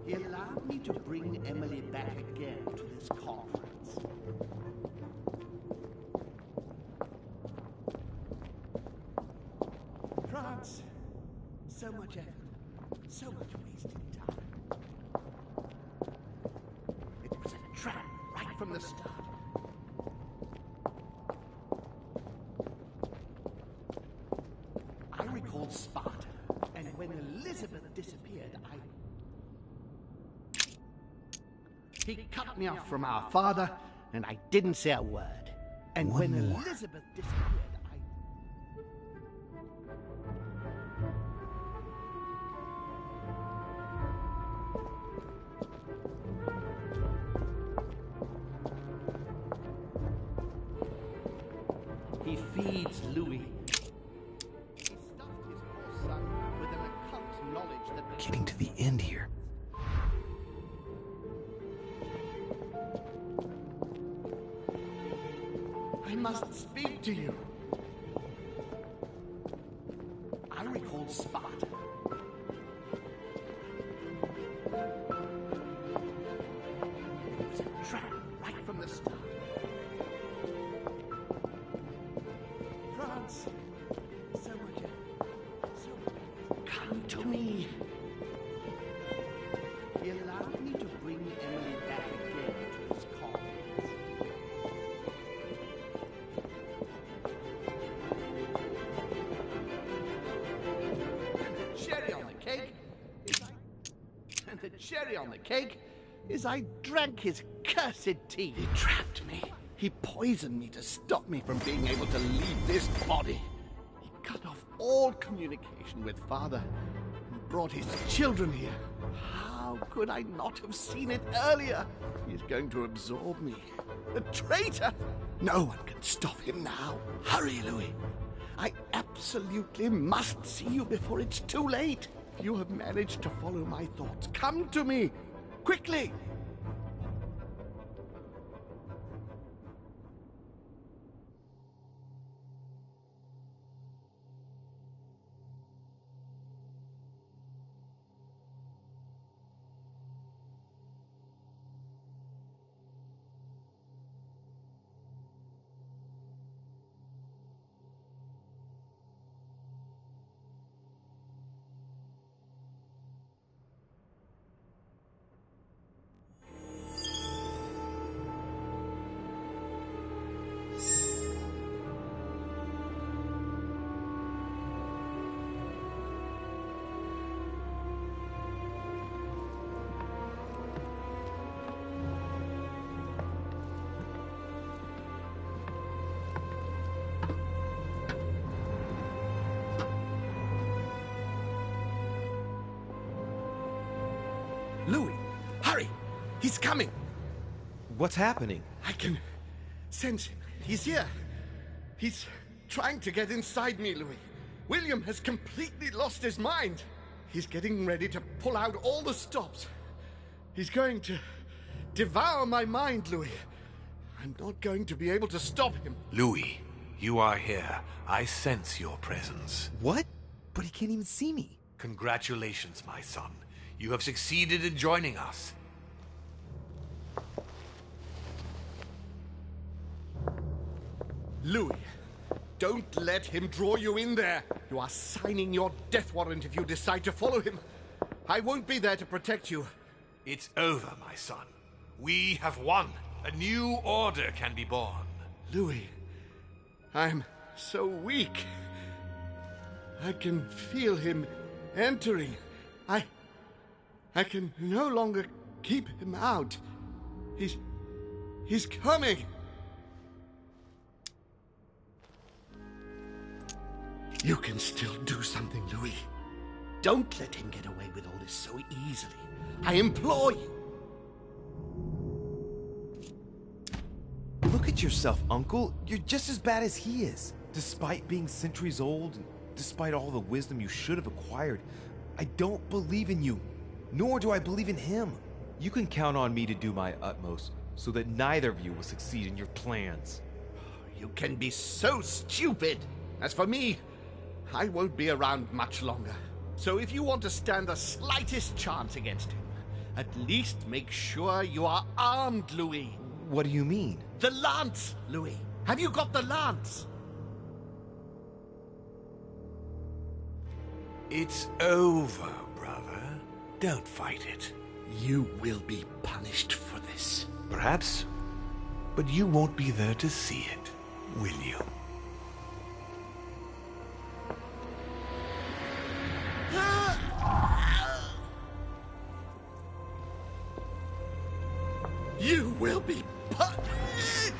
Speaker 13: He allowed me to bring Emily back again to this conference. France, so much effort, so much wasted time. It was a trap right from the start. I recalled Sparta, and when Elizabeth disappeared, He cut me off from our father, and I didn't say a word. And when Elizabeth disappeared, He feeds Louis. He stuffed his poor son with an occult knowledge that...
Speaker 5: Getting to the end here.
Speaker 13: I must speak to you. I recalled Sparta. It was a trap right from the start. France, so much effort, so much. Come to me. He allowed me to bring Emily back again to his conference. The cherry on the cake is I drank his cursed tea. He trapped me. He poisoned me to stop me from being able to leave this body. He cut off all communication with Father and brought his children here. How could I not have seen it earlier? He's going to absorb me. A traitor! No one can stop him now. Hurry, Louis. I absolutely must see you before it's too late. You have managed to follow my thoughts. Come to me, quickly! Louis, hurry! He's coming!
Speaker 5: What's happening?
Speaker 13: I can sense him. He's here. He's trying to get inside me, Louis. William has completely lost his mind. He's getting ready to pull out all the stops. He's going to devour my mind, Louis. I'm not going to be able to stop him.
Speaker 8: Louis, you are here. I sense your presence.
Speaker 5: What? But he can't even see me.
Speaker 8: Congratulations, my son. You have succeeded in joining us.
Speaker 13: Louis, don't let him draw you in there. You are signing your death warrant if you decide to follow him. I won't be there to protect you.
Speaker 8: It's over, my son. We have won. A new order can be born.
Speaker 13: Louis, I'm so weak. I can feel him entering. I can no longer keep him out. He's coming. You can still do something, Louis. Don't let him get away with all this so easily. I implore you.
Speaker 5: Look at yourself, Uncle. You're just as bad as he is. Despite being centuries old, and despite all the wisdom you should have acquired, I don't believe in you. Nor do I believe in him. You can count on me to do my utmost so that neither of you will succeed in your plans.
Speaker 13: You can be so stupid. As for me, I won't be around much longer. So if you want to stand the slightest chance against him, at least make sure you are armed, Louis.
Speaker 5: What do you mean?
Speaker 13: The lance, Louis. Have you got the lance?
Speaker 8: It's over, brother. Don't fight it.
Speaker 13: You will be punished for this.
Speaker 8: Perhaps, but you won't be there to see it, will you?
Speaker 13: You will be punished.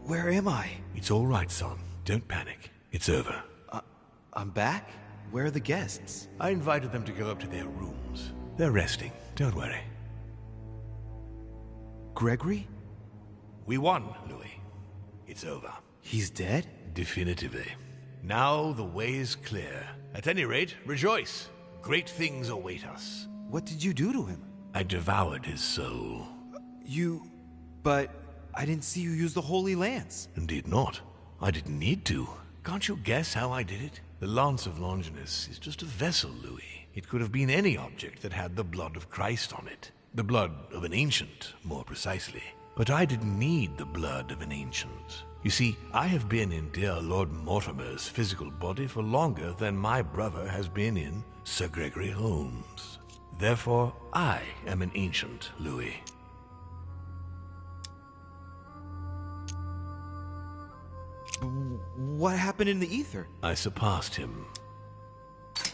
Speaker 5: Where am I?
Speaker 8: It's all right, son. Don't panic. It's over.
Speaker 5: I'm back? Where are the guests?
Speaker 8: I invited them to go up to their rooms. They're resting. Don't worry.
Speaker 5: Gregory?
Speaker 8: We won, Louis. It's over.
Speaker 5: He's dead?
Speaker 8: Definitively. Now the way is clear. At any rate, rejoice. Great things await us.
Speaker 5: What did you do to him?
Speaker 8: I devoured his soul.
Speaker 5: But I didn't see you use the Holy Lance.
Speaker 8: Indeed not. I didn't need to. Can't you guess how I did it? The Lance of Longinus is just a vessel, Louis. It could have been any object that had the blood of Christ on it. The blood of an ancient, more precisely. But I didn't need the blood of an ancient. You see, I have been in dear Lord Mortimer's physical body for longer than my brother has been in Sir Gregory Holmes. Therefore, I am an ancient, Louis.
Speaker 5: What happened in the ether?
Speaker 8: I surpassed him.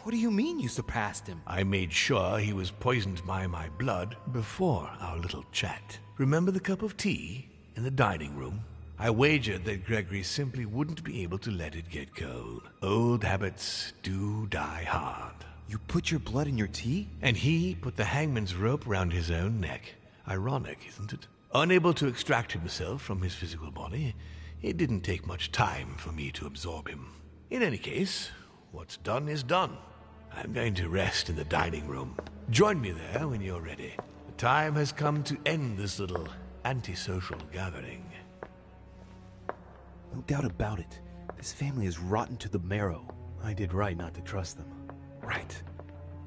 Speaker 5: What do you mean you surpassed him?
Speaker 8: I made sure he was poisoned by my blood before our little chat. Remember the cup of tea in the dining room? I wagered that Gregory simply wouldn't be able to let it get cold. Old habits do die hard.
Speaker 5: You put your blood in your tea?
Speaker 8: And he put the hangman's rope round his own neck. Ironic, isn't it? Unable to extract himself from his physical body, it didn't take much time for me to absorb him. In any case, what's done is done. I'm going to rest in the dining room. Join me there when you're ready. The time has come to end this little antisocial gathering.
Speaker 5: No doubt about it. This family is rotten to the marrow. I did right not to trust them. Right.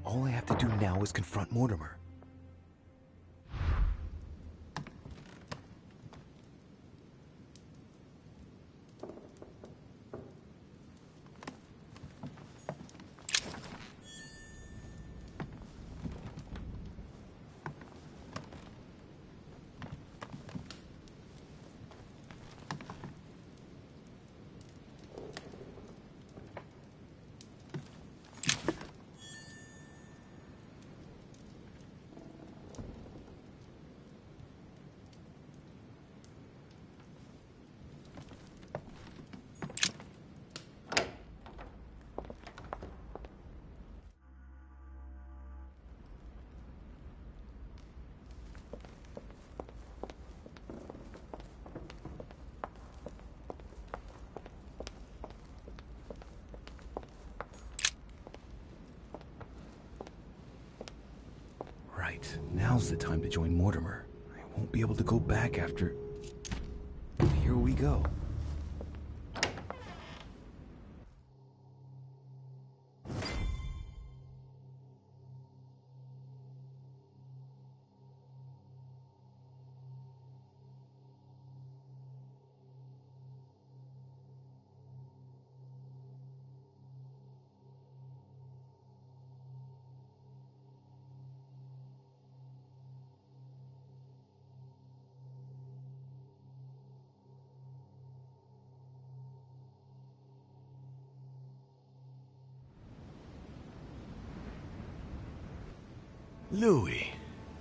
Speaker 5: All I have to do now is confront Mortimer. Right. Now's the time to join Mortimer. I won't be able to go back after... Here we go.
Speaker 8: Louis,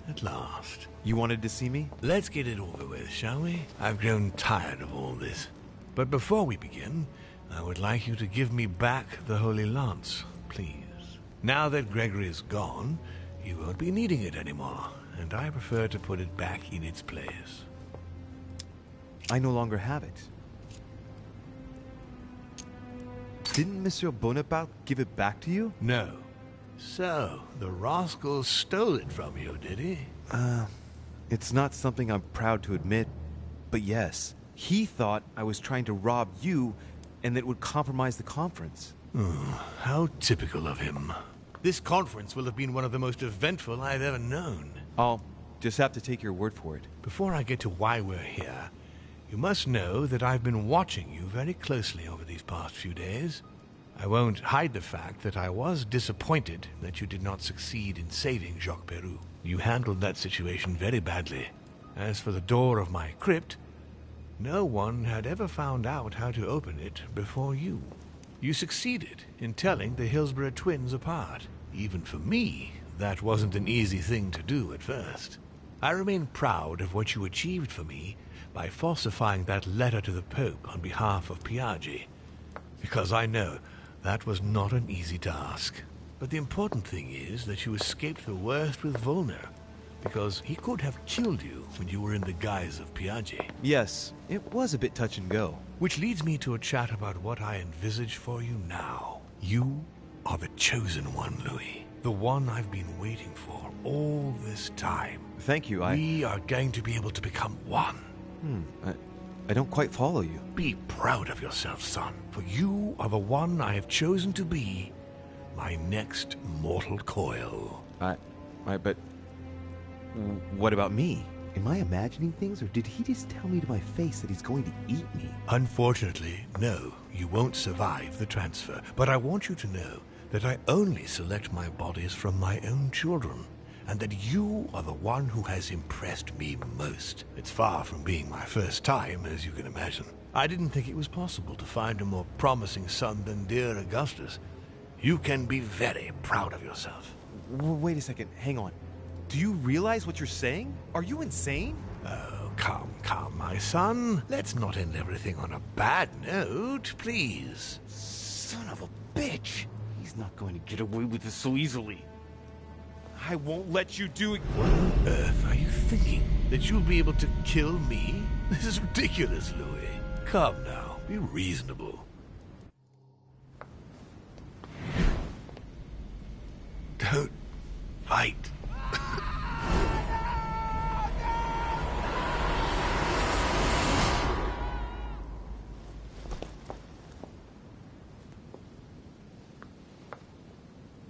Speaker 8: at last.
Speaker 5: You wanted to see me?
Speaker 8: Let's get it over with, shall we? I've grown tired of all this. But before we begin, I would like you to give me back the Holy Lance, please. Now that Gregory is gone, you won't be needing it anymore, and I prefer to put it back in its place.
Speaker 5: I no longer have it. Didn't Monsieur Bonaparte give it back to you?
Speaker 8: No. So, the rascal stole it from you, did he?
Speaker 5: It's not something I'm proud to admit, but yes. He thought I was trying to rob you, and that it would compromise the conference.
Speaker 8: How typical of him. This conference will have been one of the most eventful I've ever known.
Speaker 5: I'll just have to take your word for it.
Speaker 8: Before I get to why we're here, you must know that I've been watching you very closely over these past few days. I won't hide the fact that I was disappointed that you did not succeed in saving Jacques Peroux. You handled that situation very badly. As for the door of my crypt, no one had ever found out how to open it before you. You succeeded in telling the Hillsborough twins apart. Even for me, that wasn't an easy thing to do at first. I remain proud of what you achieved for me by falsifying that letter to the Pope on behalf of Piaggi, because I know that was not an easy task. But the important thing is that you escaped the worst with Volner, because he could have killed you when you were in the guise of Piaggi.
Speaker 5: Yes, it was a bit touch and go.
Speaker 8: Which leads me to a chat about what I envisage for you now. You are the chosen one, Louis. The one I've been waiting for all this time.
Speaker 5: Thank you,
Speaker 8: We are going to be able to become one.
Speaker 5: I don't quite follow you.
Speaker 8: Be proud of yourself, son, for you are the one I have chosen to be my next mortal coil.
Speaker 5: But what about me? Am I imagining things, or did he just tell me to my face that he's going to eat me?
Speaker 8: Unfortunately, no, you won't survive the transfer. But I want you to know that I only select my bodies from my own children, and that you are the one who has impressed me most. It's far from being my first time, as you can imagine. I didn't think it was possible to find a more promising son than dear Augustus. You can be very proud of yourself.
Speaker 5: Wait a second, hang on. Do you realize what you're saying? Are you insane?
Speaker 8: Oh, come, my son. Let's not end everything on a bad note, please.
Speaker 5: Son of a bitch! He's not going to get away with this so easily. I won't let you do it.
Speaker 8: What on earth are you thinking? That you'll be able to kill me? This is ridiculous, Louis. Come now, be reasonable. Don't fight.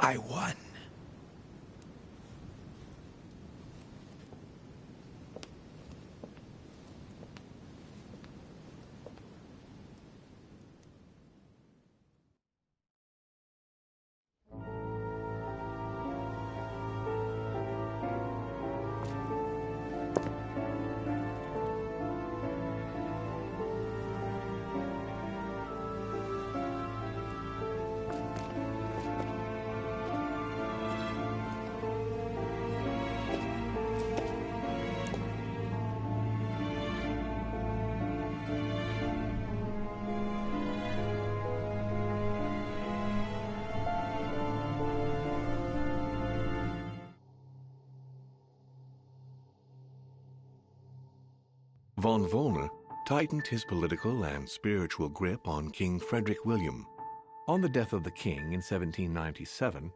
Speaker 8: I won. Von Volner tightened his political and spiritual grip on King Frederick William. On the death of the king in 1797,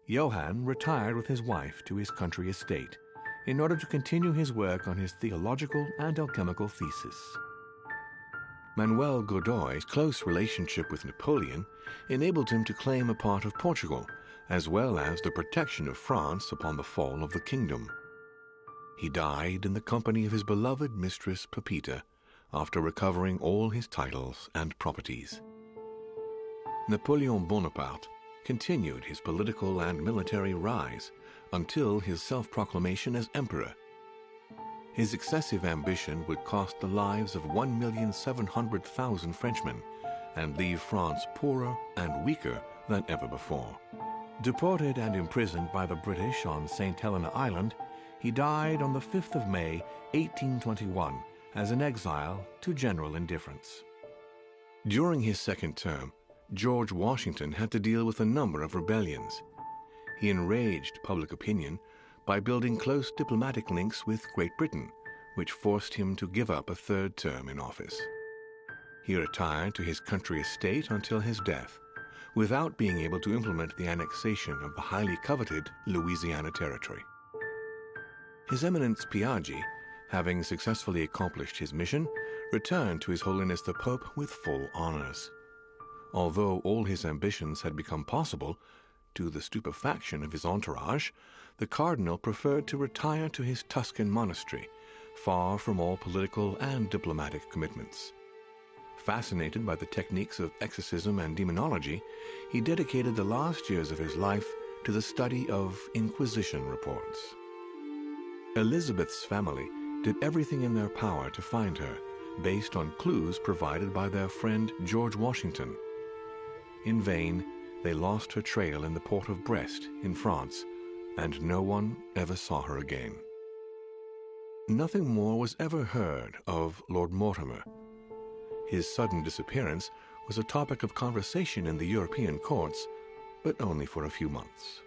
Speaker 8: Johann retired with his wife to his country estate in order to continue his work on his theological and alchemical thesis. Manuel Godoy's close relationship with Napoleon enabled him to claim a part of Portugal, as well as the protection of France upon the fall of the kingdom. He died in the company of his beloved mistress Pepita after recovering all his titles and properties. Napoleon Bonaparte continued his political and military rise until his self-proclamation as emperor. His excessive ambition would cost the lives of 1,700,000 Frenchmen and leave France poorer and weaker than ever before. Deported and imprisoned by the British on St. Helena Island, he died on the 5th of May, 1821, as an exile to general indifference. During his second term, George Washington had to deal with a number of rebellions. He enraged public opinion by building close diplomatic links with Great Britain, which forced him to give up a third term in office. He retired to his country estate until his death, without being able to implement the annexation of the highly coveted Louisiana Territory. His Eminence Piaggi, having successfully accomplished his mission, returned to His Holiness the Pope with full honors. Although all his ambitions had become possible, to the stupefaction of his entourage, the cardinal preferred to retire to his Tuscan monastery, far from all political and diplomatic commitments. Fascinated by the techniques of exorcism and demonology, he dedicated the last years of his life to the study of Inquisition reports. Elizabeth's family did everything in their power to find her, based on clues provided by their friend George Washington. In vain, they lost her trail in the port of Brest in France, and no one ever saw her again. nothing more was ever heard of Lord Mortimer. His sudden disappearance was a topic of conversation in the European courts, but only for a few months.